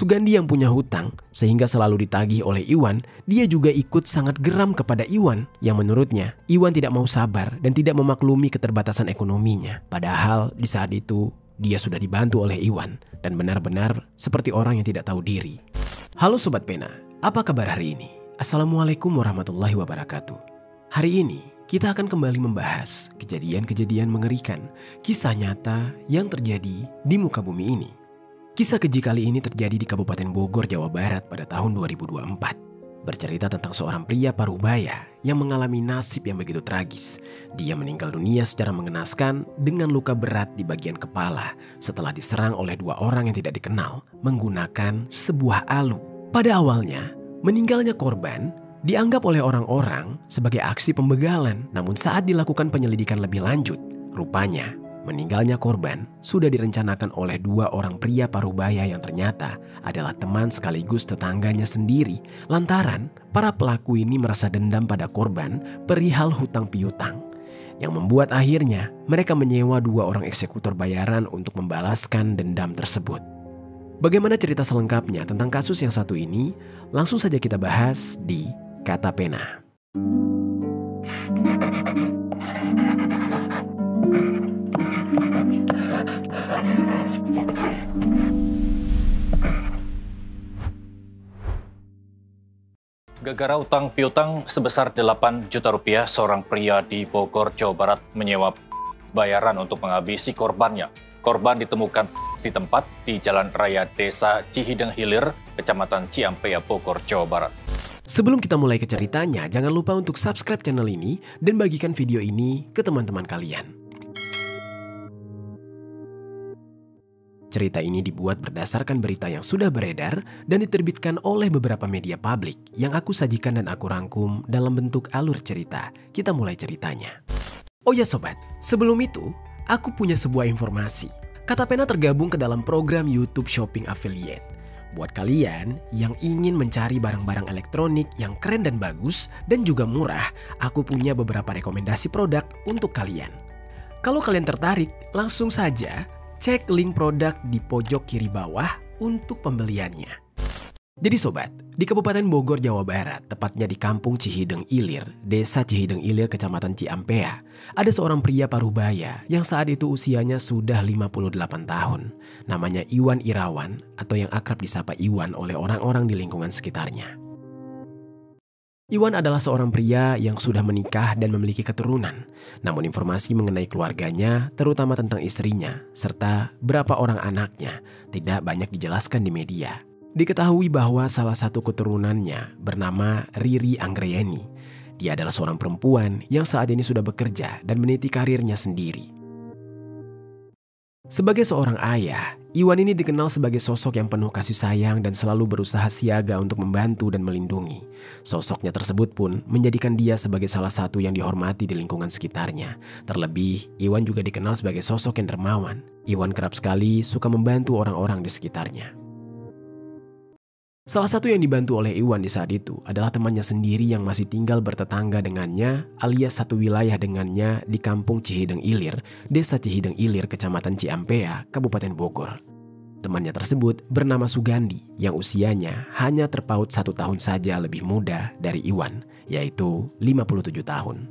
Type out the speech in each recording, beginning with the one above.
Sugandi yang punya hutang sehingga selalu ditagih oleh Iwan, dia juga ikut sangat geram kepada Iwan yang menurutnya Iwan tidak mau sabar dan tidak memaklumi keterbatasan ekonominya. Padahal di saat itu dia sudah dibantu oleh Iwan dan benar-benar seperti orang yang tidak tahu diri. Halo Sobat Pena, apa kabar hari ini? Assalamualaikum warahmatullahi wabarakatuh. Hari ini kita akan kembali membahas kejadian-kejadian mengerikan, kisah nyata yang terjadi di muka bumi ini. Kisah keji kali ini terjadi di Kabupaten Bogor, Jawa Barat pada tahun 2024. Bercerita tentang seorang pria parubaya yang mengalami nasib yang begitu tragis. Dia meninggal dunia secara mengenaskan dengan luka berat di bagian kepala setelah diserang oleh dua orang yang tidak dikenal menggunakan sebuah alu. Pada awalnya, meninggalnya korban dianggap oleh orang-orang sebagai aksi pembegalan. Namun saat dilakukan penyelidikan lebih lanjut, rupanya meninggalnya korban sudah direncanakan oleh dua orang pria parubaya yang ternyata adalah teman sekaligus tetangganya sendiri. Lantaran para pelaku ini merasa dendam pada korban perihal hutang piutang, yang membuat akhirnya mereka menyewa dua orang eksekutor bayaran untuk membalaskan dendam tersebut. Bagaimana cerita selengkapnya tentang kasus yang satu ini? Langsung saja kita bahas di Kata Pena. Gara-gara utang piutang sebesar 8 juta rupiah, seorang pria di Bogor, Jawa Barat menyewa bayaran untuk menghabisi korbannya. Korban ditemukan di tempat di Jalan Raya Desa Cihideng Hilir, Kecamatan Ciampea, Bogor, Jawa Barat. Sebelum kita mulai ke ceritanya, jangan lupa untuk subscribe channel ini dan bagikan video ini ke teman-teman kalian. Cerita ini dibuat berdasarkan berita yang sudah beredar dan diterbitkan oleh beberapa media publik yang aku sajikan dan aku rangkum dalam bentuk alur cerita. Kita mulai ceritanya. Oh ya sobat, sebelum itu aku punya sebuah informasi. Kata Pena tergabung ke dalam program YouTube Shopping Affiliate. Buat kalian yang ingin mencari barang-barang elektronik yang keren dan bagus dan juga murah, aku punya beberapa rekomendasi produk untuk kalian. Kalau kalian tertarik, langsung saja cek link produk di pojok kiri bawah untuk pembeliannya. Jadi sobat, di Kabupaten Bogor, Jawa Barat, tepatnya di Kampung Cihideng Ilir, Desa Cihideng Ilir, Kecamatan Ciampea, ada seorang pria parubaya yang saat itu usianya sudah 58 tahun. Namanya Iwan Irawan atau yang akrab disapa Iwan oleh orang-orang di lingkungan sekitarnya. Iwan adalah seorang pria yang sudah menikah dan memiliki keturunan. Namun informasi mengenai keluarganya, terutama tentang istrinya, serta berapa orang anaknya, tidak banyak dijelaskan di media. Diketahui bahwa salah satu keturunannya bernama Riri Anggreyeni. Dia adalah seorang perempuan yang saat ini sudah bekerja dan meniti karirnya sendiri. Sebagai seorang ayah, Iwan ini dikenal sebagai sosok yang penuh kasih sayang dan selalu berusaha siaga untuk membantu dan melindungi. Sosoknya tersebut pun menjadikan dia sebagai salah satu yang dihormati di lingkungan sekitarnya. Terlebih, Iwan juga dikenal sebagai sosok yang dermawan. Iwan kerap sekali suka membantu orang-orang di sekitarnya. Salah satu yang dibantu oleh Iwan di saat itu adalah temannya sendiri yang masih tinggal bertetangga dengannya alias satu wilayah dengannya di Kampung Cihideng Ilir, Desa Cihideng Ilir, Kecamatan Ciampea, Kabupaten Bogor. Temannya tersebut bernama Sugandi yang usianya hanya terpaut 1 tahun saja lebih muda dari Iwan, yaitu 57 tahun.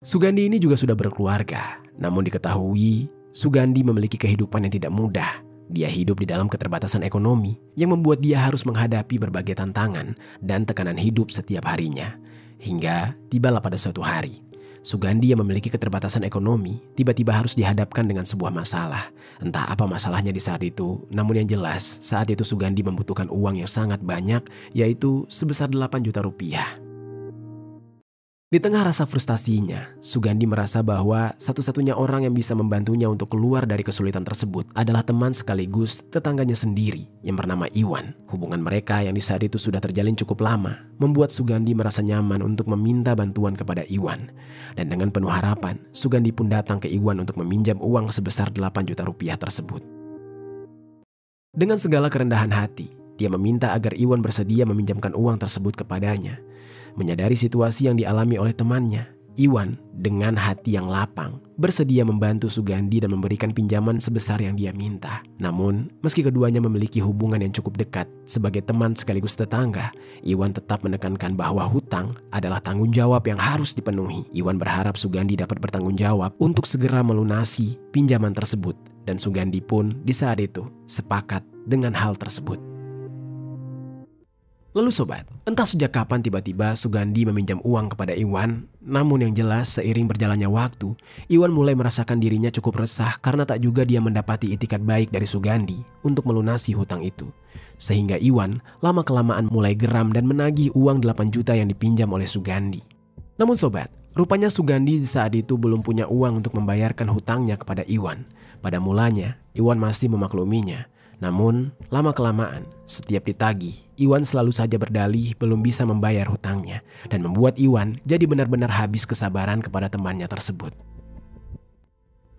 Sugandi ini juga sudah berkeluarga, namun diketahui Sugandi memiliki kehidupan yang tidak mudah. Dia hidup di dalam keterbatasan ekonomi yang membuat dia harus menghadapi berbagai tantangan dan tekanan hidup setiap harinya. Hingga tibalah pada suatu hari, Sugandi yang memiliki keterbatasan ekonomi tiba-tiba harus dihadapkan dengan sebuah masalah. Entah apa masalahnya di saat itu, namun yang jelas saat itu Sugandi membutuhkan uang yang sangat banyak, yaitu sebesar 8 juta rupiah. Di tengah rasa frustasinya, Sugandi merasa bahwa satu-satunya orang yang bisa membantunya untuk keluar dari kesulitan tersebut adalah teman sekaligus tetangganya sendiri yang bernama Iwan. Hubungan mereka yang di saat itu sudah terjalin cukup lama membuat Sugandi merasa nyaman untuk meminta bantuan kepada Iwan. Dan dengan penuh harapan, Sugandi pun datang ke Iwan untuk meminjam uang sebesar 8 juta rupiah tersebut. Dengan segala kerendahan hati, dia meminta agar Iwan bersedia meminjamkan uang tersebut kepadanya. Menyadari situasi yang dialami oleh temannya, Iwan dengan hati yang lapang bersedia membantu Sugandi dan memberikan pinjaman sebesar yang dia minta. Namun, meski keduanya memiliki hubungan yang cukup dekat sebagai teman sekaligus tetangga, Iwan tetap menekankan bahwa hutang adalah tanggung jawab yang harus dipenuhi. Iwan berharap Sugandi dapat bertanggung jawab untuk segera melunasi pinjaman tersebut, dan Sugandi pun di saat itu sepakat dengan hal tersebut. Lalu sobat, entah sejak kapan tiba-tiba Sugandi meminjam uang kepada Iwan. Namun yang jelas seiring berjalannya waktu, Iwan mulai merasakan dirinya cukup resah karena tak juga dia mendapati itikat baik dari Sugandi untuk melunasi hutang itu. Sehingga Iwan lama-kelamaan mulai geram dan menagih uang 8 juta yang dipinjam oleh Sugandi. Namun sobat, rupanya Sugandi saat itu belum punya uang untuk membayarkan hutangnya kepada Iwan. Pada mulanya, Iwan masih memakluminya. Namun, lama-kelamaan, setiap ditagih, Iwan selalu saja berdalih belum bisa membayar hutangnya dan membuat Iwan jadi benar-benar habis kesabaran kepada temannya tersebut.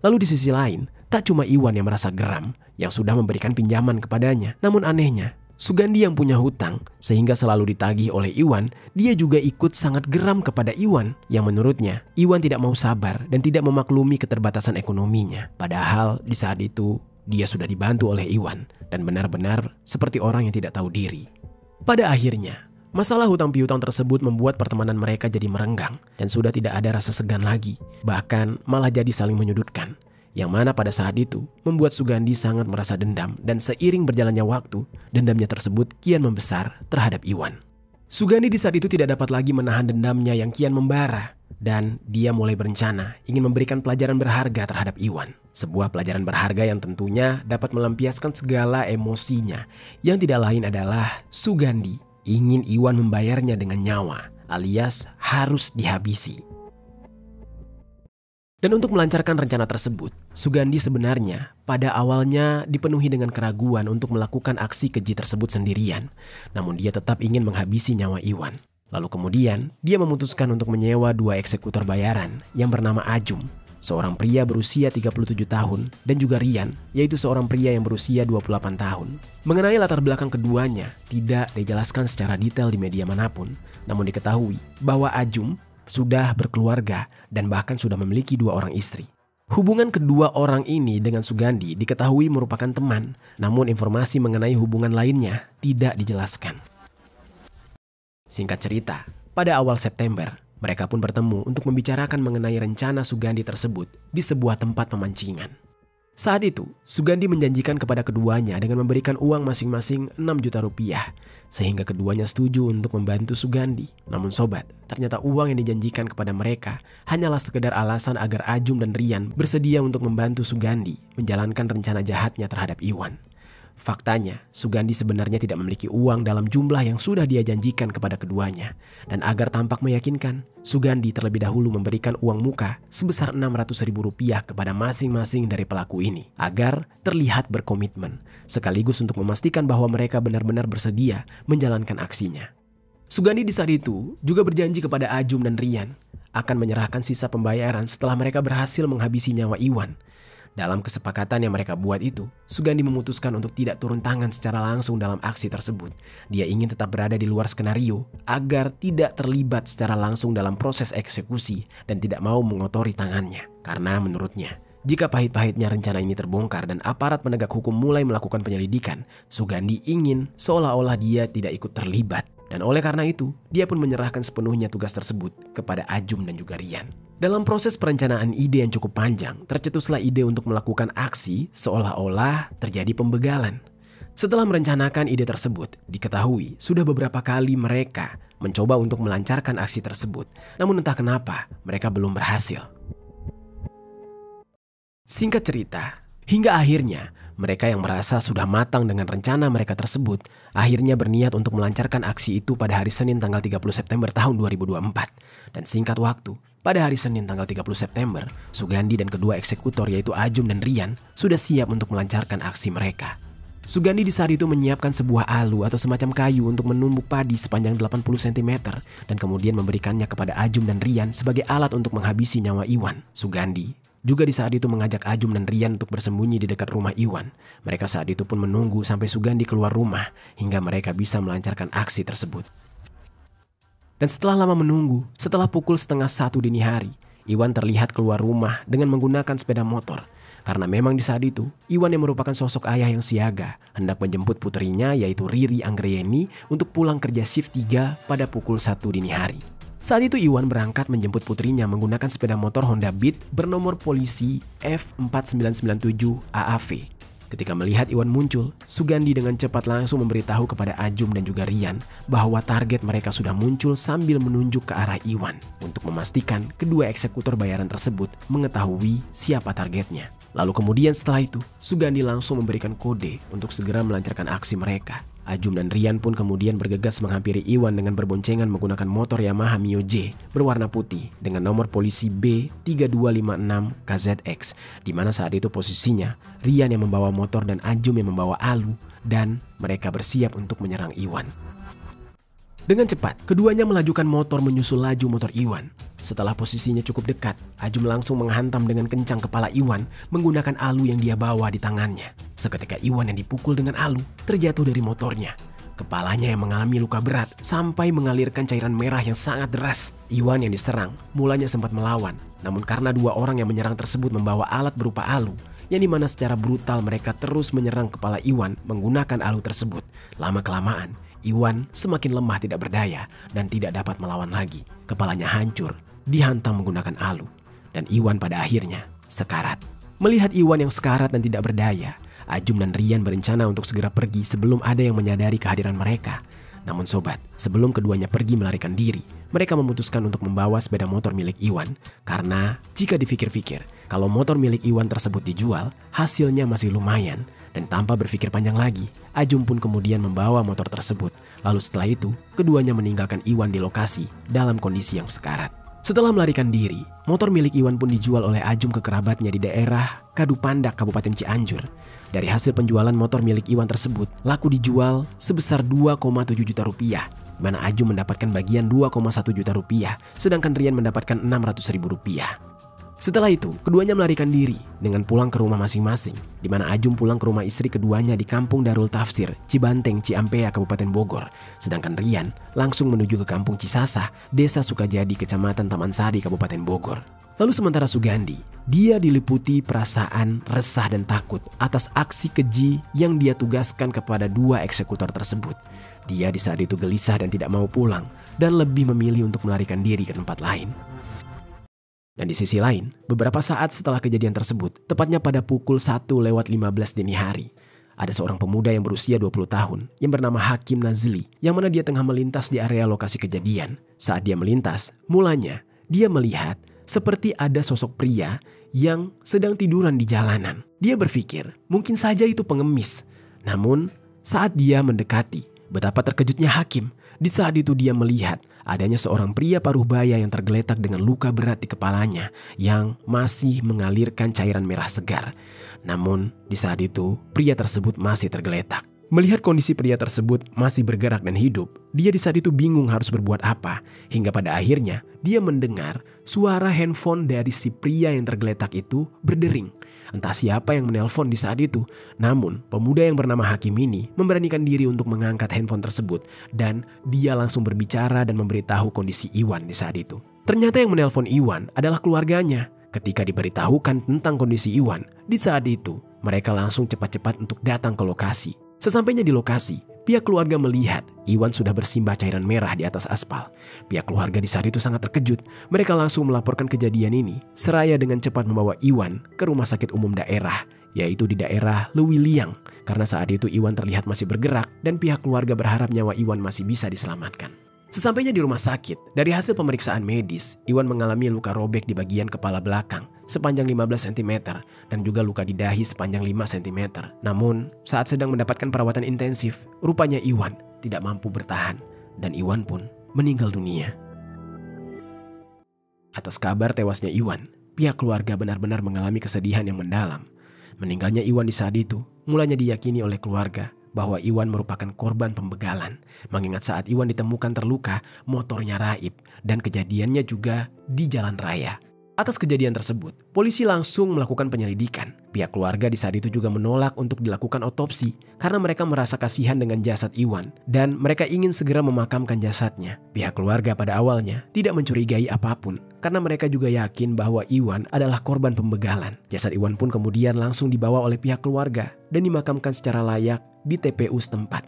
Lalu di sisi lain, tak cuma Iwan yang merasa geram yang sudah memberikan pinjaman kepadanya. Namun anehnya, Sugandi yang punya hutang sehingga selalu ditagih oleh Iwan, dia juga ikut sangat geram kepada Iwan yang menurutnya Iwan tidak mau sabar dan tidak memaklumi keterbatasan ekonominya. Padahal di saat itu dia sudah dibantu oleh Iwan dan benar-benar seperti orang yang tidak tahu diri. Pada akhirnya, masalah hutang piutang tersebut membuat pertemanan mereka jadi merenggang dan sudah tidak ada rasa segan lagi. Bahkan malah jadi saling menyudutkan. Yang mana pada saat itu membuat Sugandi sangat merasa dendam dan seiring berjalannya waktu, dendamnya tersebut kian membesar terhadap Iwan. Sugandi di saat itu tidak dapat lagi menahan dendamnya yang kian membara. Dan dia mulai berencana ingin memberikan pelajaran berharga terhadap Iwan. Sebuah pelajaran berharga yang tentunya dapat melampiaskan segala emosinya. Yang tidak lain adalah Sugandi ingin Iwan membayarnya dengan nyawa, alias harus dihabisi. Dan untuk melancarkan rencana tersebut, Sugandi sebenarnya pada awalnya dipenuhi dengan keraguan untuk melakukan aksi keji tersebut sendirian. Namun dia tetap ingin menghabisi nyawa Iwan. Lalu kemudian dia memutuskan untuk menyewa 2 eksekutor bayaran yang bernama Ajum, seorang pria berusia 37 tahun, dan juga Rian, yaitu seorang pria yang berusia 28 tahun. Mengenai latar belakang keduanya tidak dijelaskan secara detail di media manapun, namun diketahui bahwa Ajum sudah berkeluarga dan bahkan sudah memiliki 2 orang istri. Hubungan kedua orang ini dengan Sugandi diketahui merupakan teman, namun informasi mengenai hubungan lainnya tidak dijelaskan. Singkat cerita, pada awal September, mereka pun bertemu untuk membicarakan mengenai rencana Sugandi tersebut di sebuah tempat pemancingan. Saat itu, Sugandi menjanjikan kepada keduanya dengan memberikan uang masing-masing 6 juta rupiah, sehingga keduanya setuju untuk membantu Sugandi. Namun sobat, ternyata uang yang dijanjikan kepada mereka hanyalah sekedar alasan agar Ajum dan Rian bersedia untuk membantu Sugandi menjalankan rencana jahatnya terhadap Iwan. Faktanya, Sugandi sebenarnya tidak memiliki uang dalam jumlah yang sudah dia janjikan kepada keduanya. Dan agar tampak meyakinkan, Sugandi terlebih dahulu memberikan uang muka sebesar 600.000 rupiah kepada masing-masing dari pelaku ini agar terlihat berkomitmen, sekaligus untuk memastikan bahwa mereka benar-benar bersedia menjalankan aksinya. Sugandi di saat itu juga berjanji kepada Ajum dan Rian akan menyerahkan sisa pembayaran setelah mereka berhasil menghabisi nyawa Iwan. Dalam kesepakatan yang mereka buat itu, Sugandi memutuskan untuk tidak turun tangan secara langsung dalam aksi tersebut. Dia ingin tetap berada di luar skenario agar tidak terlibat secara langsung dalam proses eksekusi dan tidak mau mengotori tangannya. Karena menurutnya, jika pahit-pahitnya rencana ini terbongkar dan aparat penegak hukum mulai melakukan penyelidikan, Sugandi ingin seolah-olah dia tidak ikut terlibat. Dan oleh karena itu, dia pun menyerahkan sepenuhnya tugas tersebut kepada Ajum dan juga Rian. Dalam proses perencanaan ide yang cukup panjang, tercetuslah ide untuk melakukan aksi seolah-olah terjadi pembegalan. Setelah merencanakan ide tersebut, diketahui sudah beberapa kali mereka mencoba untuk melancarkan aksi tersebut. Namun entah kenapa, mereka belum berhasil. Singkat cerita, hingga akhirnya mereka yang merasa sudah matang dengan rencana mereka tersebut akhirnya berniat untuk melancarkan aksi itu pada hari Senin tanggal 30 September tahun 2024. Dan singkat waktu, pada hari Senin tanggal 30 September, Sugandi dan kedua eksekutor yaitu Ajum dan Rian sudah siap untuk melancarkan aksi mereka. Sugandi di saat itu menyiapkan sebuah alu atau semacam kayu untuk menumbuk padi sepanjang 80 cm dan kemudian memberikannya kepada Ajum dan Rian sebagai alat untuk menghabisi nyawa Iwan. Sugandi juga di saat itu mengajak Ajum dan Rian untuk bersembunyi di dekat rumah Iwan. Mereka saat itu pun menunggu sampai Sugandi keluar rumah hingga mereka bisa melancarkan aksi tersebut. Dan setelah lama menunggu, setelah pukul 12:30 dini hari, Iwan terlihat keluar rumah dengan menggunakan sepeda motor. Karena memang di saat itu, Iwan yang merupakan sosok ayah yang siaga hendak menjemput putrinya yaitu Riri Anggreni untuk pulang kerja shift 3 pada pukul 1 dini hari. Saat itu Iwan berangkat menjemput putrinya menggunakan sepeda motor Honda Beat bernomor polisi F4997 AAV. Ketika melihat Iwan muncul, Sugandi dengan cepat langsung memberitahu kepada Ajum dan juga Rian bahwa target mereka sudah muncul sambil menunjuk ke arah Iwan untuk memastikan kedua eksekutor bayaran tersebut mengetahui siapa targetnya. Lalu kemudian setelah itu, Sugandi langsung memberikan kode untuk segera melancarkan aksi mereka. Ajum dan Rian pun kemudian bergegas menghampiri Iwan dengan berboncengan menggunakan motor Yamaha Mio J berwarna putih dengan nomor polisi B3256 KZX, di mana saat itu posisinya Rian yang membawa motor dan Ajum yang membawa alu, dan mereka bersiap untuk menyerang Iwan. Dengan cepat, keduanya melajukan motor menyusul laju motor Iwan. Setelah posisinya cukup dekat, Ajum langsung menghantam dengan kencang kepala Iwan menggunakan alu yang dia bawa di tangannya. Seketika Iwan yang dipukul dengan alu terjatuh dari motornya. Kepalanya yang mengalami luka berat sampai mengalirkan cairan merah yang sangat deras. Iwan yang diserang mulanya sempat melawan, namun karena dua orang yang menyerang tersebut membawa alat berupa alu, yang dimana secara brutal mereka terus menyerang kepala Iwan menggunakan alu tersebut. Lama-kelamaan, Iwan semakin lemah tidak berdaya dan tidak dapat melawan lagi. Kepalanya hancur, dihantam menggunakan alu, dan Iwan pada akhirnya sekarat. Melihat Iwan yang sekarat dan tidak berdaya, Ajum dan Rian berencana untuk segera pergi sebelum ada yang menyadari kehadiran mereka. Namun sobat, sebelum keduanya pergi melarikan diri, mereka memutuskan untuk membawa sepeda motor milik Iwan. Karena jika dipikir-pikir, kalau motor milik Iwan tersebut dijual, hasilnya masih lumayan. Dan tanpa berpikir panjang lagi, Ajum pun kemudian membawa motor tersebut. Lalu setelah itu, keduanya meninggalkan Iwan di lokasi dalam kondisi yang sekarat. Setelah melarikan diri, motor milik Iwan pun dijual oleh Ajum ke kerabatnya di daerah Kadupandak, Kabupaten Cianjur. Dari hasil penjualan motor milik Iwan tersebut, laku dijual sebesar 2,7 juta rupiah, di mana Ajum mendapatkan bagian 2,1 juta rupiah, sedangkan Rian mendapatkan 600.000 rupiah. Setelah itu, keduanya melarikan diri dengan pulang ke rumah masing-masing, di mana Ajum pulang ke rumah istri keduanya di Kampung Darul Tafsir, Cibanteng, Ciampea, Kabupaten Bogor. Sedangkan Rian langsung menuju ke Kampung Cisasah, Desa Sukajadi, Kecamatan Taman Sari, Kabupaten Bogor. Lalu sementara Sugandi, dia diliputi perasaan resah dan takut atas aksi keji yang dia tugaskan kepada dua eksekutor tersebut. Dia di saat itu gelisah dan tidak mau pulang, dan lebih memilih untuk melarikan diri ke tempat lain. Dan di sisi lain, beberapa saat setelah kejadian tersebut, tepatnya pada pukul 1:15 dini hari, ada seorang pemuda yang berusia 20 tahun yang bernama Hakim Nazli, yang mana dia tengah melintas di area lokasi kejadian. Saat dia melintas, mulanya dia melihat seperti ada sosok pria yang sedang tiduran di jalanan. Dia berpikir mungkin saja itu pengemis. Namun saat dia mendekati, betapa terkejutnya Hakim. Di saat itu dia melihat adanya seorang pria paruh baya yang tergeletak dengan luka berat di kepalanya yang masih mengalirkan cairan merah segar. Namun di saat itu pria tersebut masih tergeletak. Melihat kondisi pria tersebut masih bergerak dan hidup, dia di saat itu bingung harus berbuat apa. Hingga pada akhirnya dia mendengar suara handphone dari si pria yang tergeletak itu berdering. Entah siapa yang menelpon di saat itu. Namun pemuda yang bernama Hakim ini memberanikan diri untuk mengangkat handphone tersebut. Dan dia langsung berbicara dan memberitahu kondisi Iwan di saat itu. Ternyata yang menelpon Iwan adalah keluarganya. Ketika diberitahukan tentang kondisi Iwan, di saat itu mereka langsung cepat-cepat untuk datang ke lokasi. Sesampainya di lokasi, pihak keluarga melihat Iwan sudah bersimbah cairan merah di atas aspal. Pihak keluarga di saat itu sangat terkejut. Mereka langsung melaporkan kejadian ini, seraya dengan cepat membawa Iwan ke rumah sakit umum daerah, yaitu di daerah Lewiliang. Karena saat itu Iwan terlihat masih bergerak dan pihak keluarga berharap nyawa Iwan masih bisa diselamatkan. Sesampainya di rumah sakit, dari hasil pemeriksaan medis, Iwan mengalami luka robek di bagian kepala belakang sepanjang 15 cm dan juga luka di dahi sepanjang 5 cm. Namun, saat sedang mendapatkan perawatan intensif, rupanya Iwan tidak mampu bertahan dan Iwan pun meninggal dunia. Atas kabar tewasnya Iwan, pihak keluarga benar-benar mengalami kesedihan yang mendalam. Meninggalnya Iwan di saat itu mulanya diyakini oleh keluarga bahwa Iwan merupakan korban pembegalan. Mengingat saat Iwan ditemukan terluka, motornya raib dan kejadiannya juga di jalan raya. Atas kejadian tersebut, polisi langsung melakukan penyelidikan. Pihak keluarga di saat itu juga menolak untuk dilakukan otopsi karena mereka merasa kasihan dengan jasad Iwan dan mereka ingin segera memakamkan jasadnya. Pihak keluarga pada awalnya tidak mencurigai apapun karena mereka juga yakin bahwa Iwan adalah korban pembegalan. Jasad Iwan pun kemudian langsung dibawa oleh pihak keluarga dan dimakamkan secara layak di TPU setempat.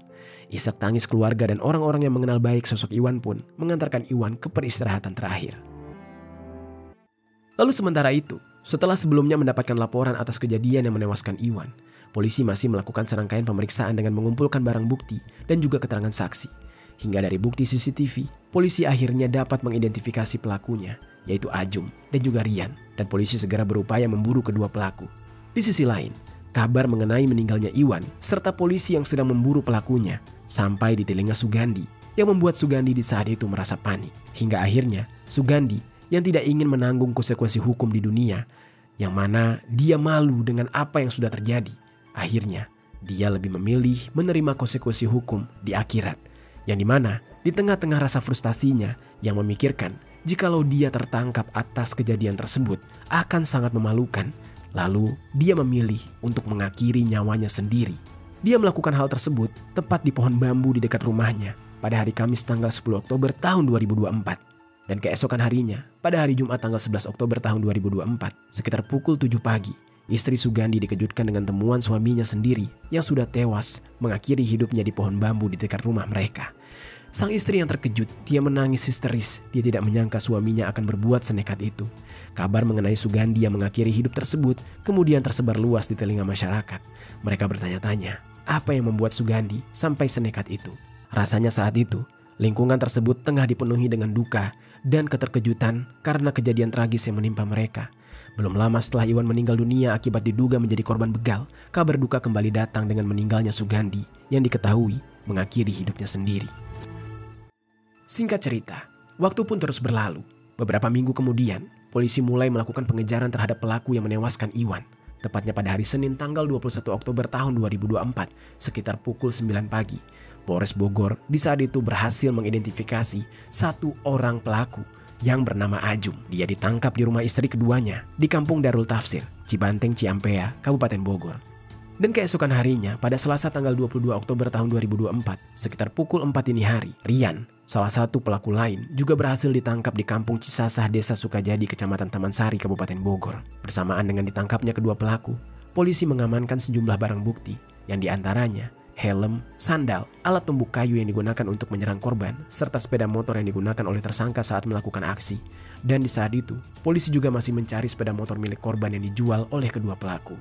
Isak tangis keluarga dan orang-orang yang mengenal baik sosok Iwan pun mengantarkan Iwan ke peristirahatan terakhir. Lalu sementara itu, setelah sebelumnya mendapatkan laporan atas kejadian yang menewaskan Iwan, polisi masih melakukan serangkaian pemeriksaan dengan mengumpulkan barang bukti dan juga keterangan saksi. Hingga dari bukti CCTV, polisi akhirnya dapat mengidentifikasi pelakunya, yaitu Ajum dan juga Rian, dan polisi segera berupaya memburu kedua pelaku. Di sisi lain, kabar mengenai meninggalnya Iwan serta polisi yang sedang memburu pelakunya sampai di telinga Sugandi, yang membuat Sugandi di saat itu merasa panik. Hingga akhirnya, Sugandi yang tidak ingin menanggung konsekuensi hukum di dunia, yang mana dia malu dengan apa yang sudah terjadi. Akhirnya, dia lebih memilih menerima konsekuensi hukum di akhirat, yang dimana di tengah-tengah rasa frustasinya yang memikirkan jikalau dia tertangkap atas kejadian tersebut akan sangat memalukan, lalu dia memilih untuk mengakhiri nyawanya sendiri. Dia melakukan hal tersebut tepat di pohon bambu di dekat rumahnya pada hari Kamis tanggal 10 Oktober tahun 2024. Dan keesokan harinya, pada hari Jumat tanggal 11 Oktober tahun 2024, sekitar pukul 7 pagi, istri Sugandi dikejutkan dengan temuan suaminya sendiri yang sudah tewas mengakhiri hidupnya di pohon bambu di dekat rumah mereka. Sang istri yang terkejut, dia menangis histeris. Dia tidak menyangka suaminya akan berbuat senekat itu. Kabar mengenai Sugandi yang mengakhiri hidup tersebut kemudian tersebar luas di telinga masyarakat. Mereka bertanya-tanya, apa yang membuat Sugandi sampai senekat itu? Rasanya saat itu, lingkungan tersebut tengah dipenuhi dengan duka dan keterkejutan karena kejadian tragis yang menimpa mereka. Belum lama setelah Iwan meninggal dunia akibat diduga menjadi korban begal, kabar duka kembali datang dengan meninggalnya Sugandi yang diketahui mengakhiri hidupnya sendiri. Singkat cerita, waktu pun terus berlalu. Beberapa minggu kemudian, polisi mulai melakukan pengejaran terhadap pelaku yang menewaskan Iwan. Tepatnya pada hari Senin tanggal 21 Oktober tahun 2024, sekitar pukul 9 pagi. Polres Bogor di saat itu berhasil mengidentifikasi satu orang pelaku yang bernama Ajum. Dia ditangkap di rumah istri keduanya di Kampung Darul Tafsir, Cibanteng, Ciampea, Kabupaten Bogor. Dan keesokan harinya pada Selasa tanggal 22 Oktober tahun 2024, sekitar pukul 4 dini hari, Rian, salah satu pelaku lain, juga berhasil ditangkap di Kampung Cisasah, Desa Sukajadi, Kecamatan Taman Sari, Kabupaten Bogor. Bersamaan dengan ditangkapnya kedua pelaku, polisi mengamankan sejumlah barang bukti yang diantaranya helm, sandal, alat tumbuk kayu yang digunakan untuk menyerang korban, serta sepeda motor yang digunakan oleh tersangka saat melakukan aksi. Dan di saat itu, polisi juga masih mencari sepeda motor milik korban yang dijual oleh kedua pelaku.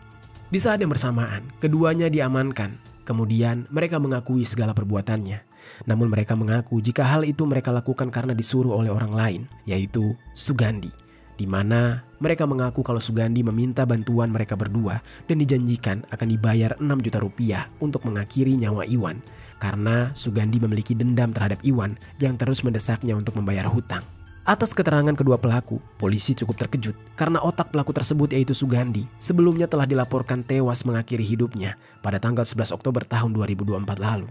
Di saat yang bersamaan, keduanya diamankan. Kemudian mereka mengakui segala perbuatannya. Namun mereka mengaku jika hal itu mereka lakukan karena disuruh oleh orang lain, yaitu Sugandi. Di mana mereka mengaku kalau Sugandi meminta bantuan mereka berdua dan dijanjikan akan dibayar 6 juta rupiah untuk mengakhiri nyawa Iwan karena Sugandi memiliki dendam terhadap Iwan yang terus mendesaknya untuk membayar hutang. Atas keterangan kedua pelaku, polisi cukup terkejut karena otak pelaku tersebut yaitu Sugandi sebelumnya telah dilaporkan tewas mengakhiri hidupnya pada tanggal 11 Oktober tahun 2024 lalu.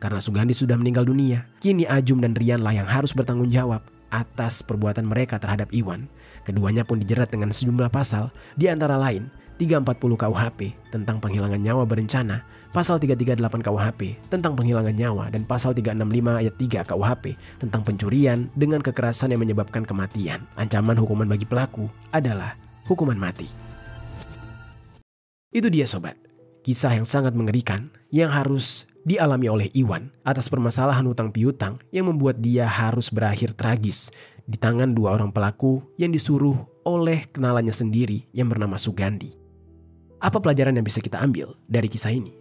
Karena Sugandi sudah meninggal dunia, kini Ajum dan Rian lah yang harus bertanggung jawab atas perbuatan mereka terhadap Iwan. Keduanya pun dijerat dengan sejumlah pasal, di antara lain 340 KUHP tentang penghilangan nyawa berencana, pasal 338 KUHP tentang penghilangan nyawa, dan pasal 365 ayat 3 KUHP tentang pencurian dengan kekerasan yang menyebabkan kematian. Ancaman hukuman bagi pelaku adalah hukuman mati. Itu dia sobat, kisah yang sangat mengerikan yang harus dialami oleh Iwan atas permasalahan hutang piutang yang membuat dia harus berakhir tragis di tangan dua orang pelaku yang disuruh oleh kenalannya sendiri yang bernama Sugandi. Apa pelajaran yang bisa kita ambil dari kisah ini?